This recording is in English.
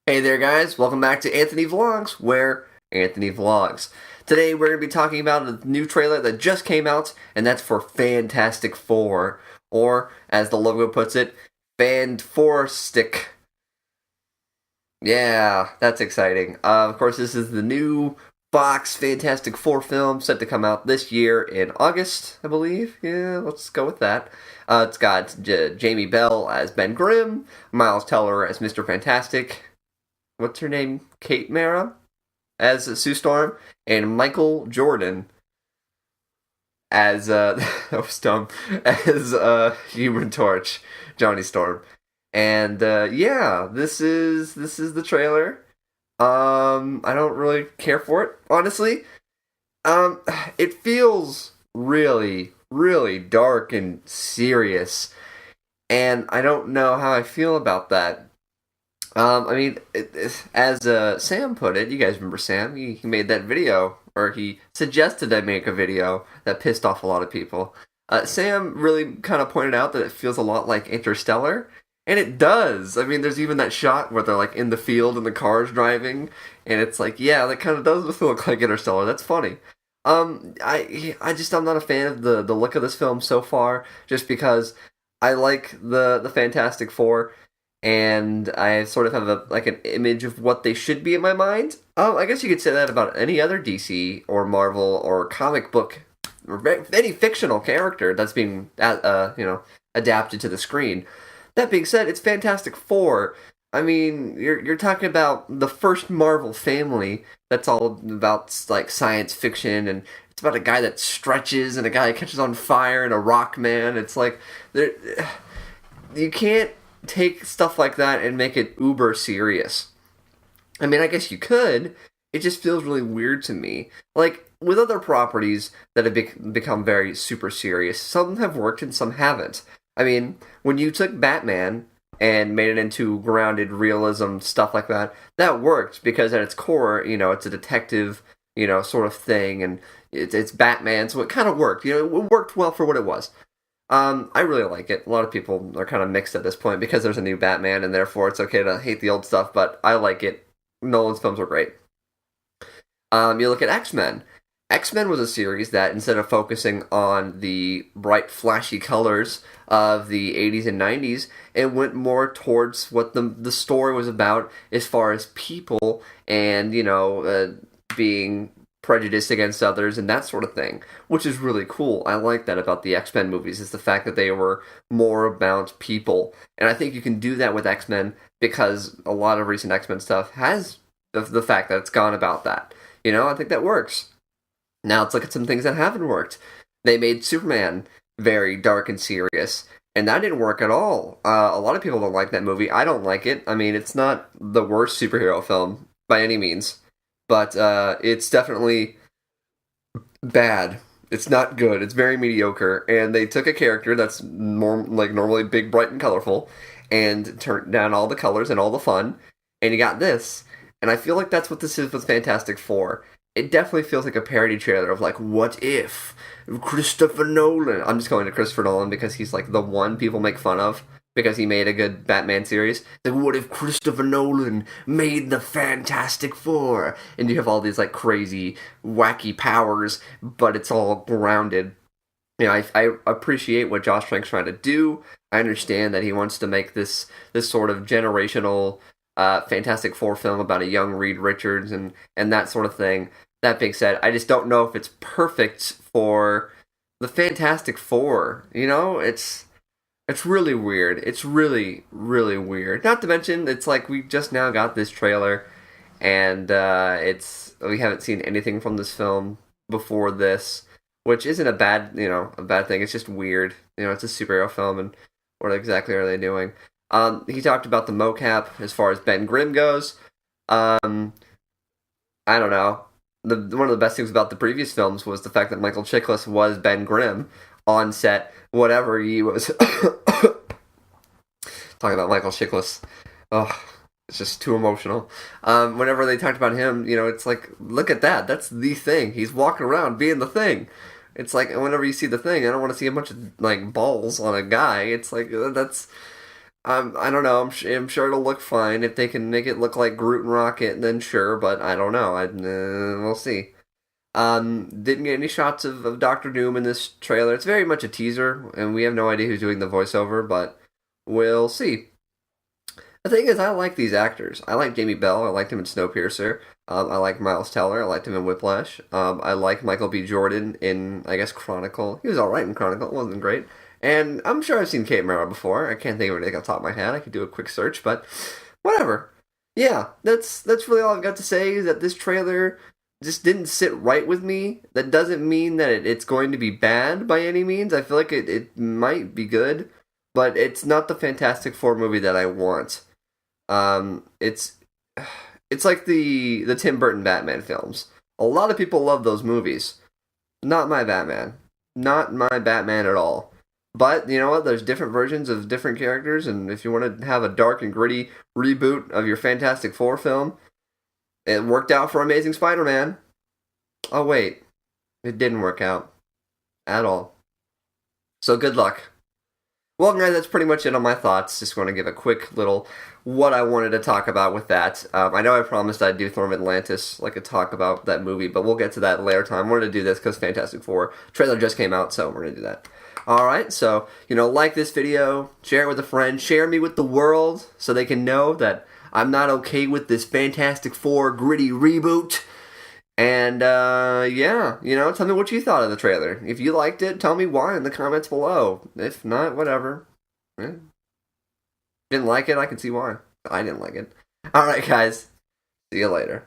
Hey there, guys. Welcome back to Anthony Vlogs, where Anthony Vlogs. Today, we're going to be talking about a new trailer that just came out, and that's for Fantastic Four, or, as the logo puts it, Fant4stic. Yeah, that's exciting. Of course, this is the new Fox Fantastic Four film set to come out this year in August, I believe. Yeah, let's go with that. It's got Jamie Bell as Ben Grimm, Miles Teller as Mr. Fantastic, what's her name? Kate Mara as Sue Storm, and Michael Jordan as that was dumb, as Human Torch, Johnny Storm. And yeah, this is the trailer. I don't really care for it, honestly. It feels really, really dark and serious, and I don't know how I feel about that. I mean, as Sam put it, you guys remember Sam? He made that video, or he suggested I make a video that pissed off a lot of people. Sam really kind of pointed out that it feels a lot like Interstellar, and it does. I mean, there's even that shot where they're like in the field and the car's driving, and it's like, yeah, that kind of does look like Interstellar. That's funny. I'm not a fan of the look of this film so far, just because I like the Fantastic Four, and I sort of have an image of what they should be in my mind. I guess you could say that about any other DC or Marvel or comic book or any fictional character that's being adapted to the screen. That being said, it's Fantastic Four. I mean, you're talking about the first Marvel family that's all about like science fiction, and it's about a guy that stretches and a guy that catches on fire and a rock man. It's like you can't take stuff like that and make it uber serious. I mean, I guess you could. It just feels really weird to me. Like, with other properties that have become very super serious, some have worked and some haven't. I mean, when you took Batman and made it into grounded realism, stuff like that, that worked because at its core, it's a detective, sort of thing, and it's Batman, so it kind of worked. It worked well for what it was. I really like it. A lot of people are kind of mixed at this point because there's a new Batman, and therefore it's okay to hate the old stuff, but I like it. Nolan's films are great. You look at X-Men. X-Men was a series that, instead of focusing on the bright, flashy colors of the 80s and 90s, it went more towards what the story was about as far as people and, being prejudiced against others and that sort of thing, which is really cool. I like that about the X-Men movies, is the fact that they were more about people. And I think you can do that with X-Men because a lot of recent X-Men stuff has the fact that it's gone about that. I think that works. Now let's look at some things that haven't worked. They made Superman very dark and serious, and that didn't work at all. A lot of people don't like that movie. I don't like it. I mean, it's not the worst superhero film by any means, but it's definitely bad. It's not good. It's very mediocre, and they took a character that's normally big, bright, and colorful, and turned down all the colors and all the fun, and you got this. And I feel like that's what this is with Fantastic Four. It definitely feels like a parody trailer of, like, what if Christopher Nolan... I'm just going to Christopher Nolan because he's, like, the one people make fun of because he made a good Batman series. Like, what if Christopher Nolan made the Fantastic Four? And you have all these, like, crazy, wacky powers, but it's all grounded. I appreciate what Josh Trank's trying to do. I understand that he wants to make this sort of generational Fantastic Four film about a young Reed Richards and that sort of thing. That being said, I just don't know if it's perfect for the Fantastic Four. It's really weird. It's really, really weird. Not to mention, it's like we just now got this trailer, and we haven't seen anything from this film before this, which isn't a bad thing. It's just weird. It's a superhero film, and what exactly are they doing? He talked about the mocap as far as Ben Grimm goes. I don't know. One of the best things about the previous films was the fact that Michael Chiklis was Ben Grimm on set. Whatever he was talking about Michael Chiklis. Oh, it's just too emotional. Whenever they talked about him, it's like, look at that. That's the Thing. He's walking around being the Thing. It's like, whenever you see the Thing, I don't want to see a bunch of, like, balls on a guy. It's like, that's I don't know. I'm sure it'll look fine if they can make it look like Groot and Rocket. Then sure, but I don't know. We'll see. Didn't get any shots of Doctor Doom in this trailer. It's very much a teaser, and we have no idea who's doing the voiceover, but we'll see. The thing is, I like these actors. I like Jamie Bell. I liked him in Snowpiercer. I like Miles Teller. I liked him in Whiplash. I like Michael B. Jordan in, I guess, Chronicle. He was alright in Chronicle. It wasn't great. And I'm sure I've seen Kate Mara before. I can't think of anything off the top of my head. I could do a quick search, but whatever. Yeah, that's really all I've got to say is that this trailer just didn't sit right with me. That doesn't mean that it's going to be bad by any means. I feel like it might be good, but it's not the Fantastic Four movie that I want. It's like the Tim Burton Batman films. A lot of people love those movies. Not my Batman. Not my Batman at all. But you know what? There's different versions of different characters, and if you want to have a dark and gritty reboot of your Fantastic Four film, it worked out for Amazing Spider-Man. Oh wait, it didn't work out at all. So good luck. Well, guys, that's pretty much it on my thoughts. Just want to give a quick little what I wanted to talk about with that. I know I promised I'd do Thor of Atlantis, like a talk about that movie, but we'll get to that later time. I wanted to do this because Fantastic Four trailer just came out, so we're going to do that. Alright, so, like this video, share it with a friend, share me with the world so they can know that I'm not okay with this Fantastic Four gritty reboot. And, yeah, tell me what you thought of the trailer. If you liked it, tell me why in the comments below. If not, whatever. Didn't like it, I can see why. I didn't like it. Alright, guys. See you later.